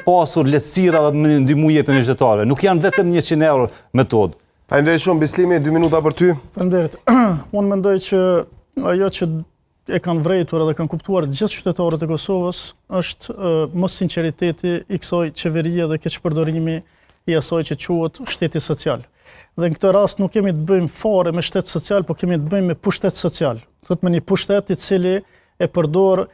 pasur lehtësira dhe me ndihmu jetën e qytetarëve. Nuk janë vetëm 100 euro metodë. Faleminderit shumë, Bislimi, 2 minuta për ty. Faleminderit. Unë mendoj që ajo që e kanë vrejtur edhe kanë kuptuar gjithë qytetarët e Kosovës është mos sinqeriteti i kësaj qeverie dhe keqpërdorimi i asaj që quhet shteti social. Dhe në këtë rast nuk kemi të bëjmë fare me shtet social, po kemi të bëjmë me pushtet social. Thot me një pushtet i cili e përdor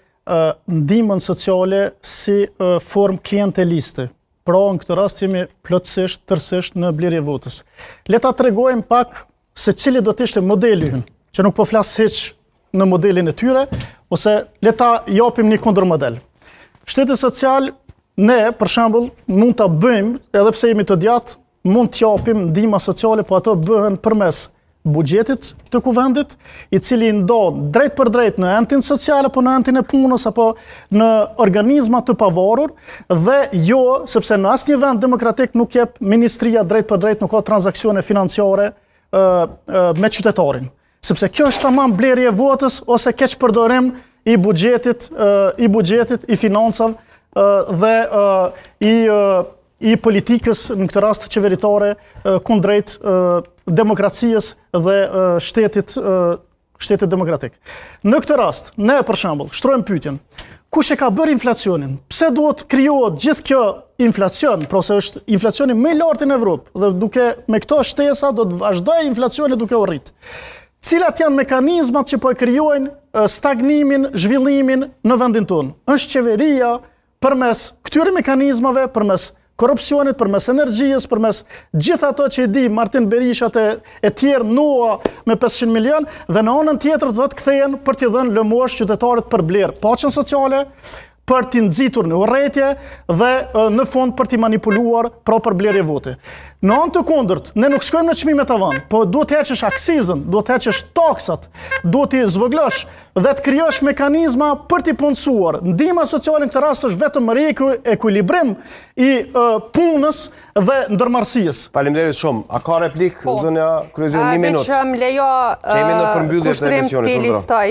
ndihmën sociale si formë klienteliste. Pra në këtë rast jemi plotësisht, tërësisht në blerje votës. Le ta tregojmë pak se cili do të ishte modeli ynë, që nuk po flas hiç në modelin e tyre, ose le ta japim një kundërmodel. Shteti social, ne, për shembull, mund ta bëjmë, edhe pse jemi të djathtë, mund të japim ndihma sociale, po ato bëhen përmes buxhetit të kuvendit, i cili ndon drejt për drejt në entin social, apo në entin e punës, apo në organizma të pavarur, dhe jo, sepse në asnjë vend demokratik nuk jep ministria drejt për drejt, nuk ka transaksione financiare me qytetarin. Sepse kjo është tamam blerje votës ose keqpërdorim i buxhetit, i financave dhe i politikës, në këtë rast qeveritare, kundrejt demokracisë dhe shtetit demokratik. Në këtë rast, ne për shembull, shtrojmë pyetjen, kush e ka bërë inflacionin? Pse duhet krijohet gjithë kjo inflacion, pra se është inflacioni më i lartë në Evropë, dhe duke me këto shtesa do të vazhdojë inflacioni duke u rrit. Cilat janë mekanizmat që po e krijojnë stagnimin, zhvillimin në vendin tonë? Është qeveria përmes këtyre mekanizmave, përmes korrupsionit, përmes energjisë, përmes gjithë ato që i di Martin Berishat e tjerë NOA me 500 milion, dhe në anën tjetër do të kthehen për t'i dhënë lëmosh qytetarët për blerë paqen sociale, për t'i nxitur në urrëtie dhe në fund për t'i manipuluar për blerje voti. Në anë të kundërt, ne nuk shkojmë në çmime tavan, po duhet të heqësh aksizën, duhet të heqësh taksat, duhet t'i zvoglosh dhe të krijosh mekanizma për t'i punësuar. Ndihma sociale në këtë rast është vetëm ekuilibrim i punës dhe ndërmarrësisë. Faleminderit shumë. A ka replik zonja Kryezor, 1 minutë? Që më lejo Kemi në përmbyllje të emisionit. kushtrim t'i listoj.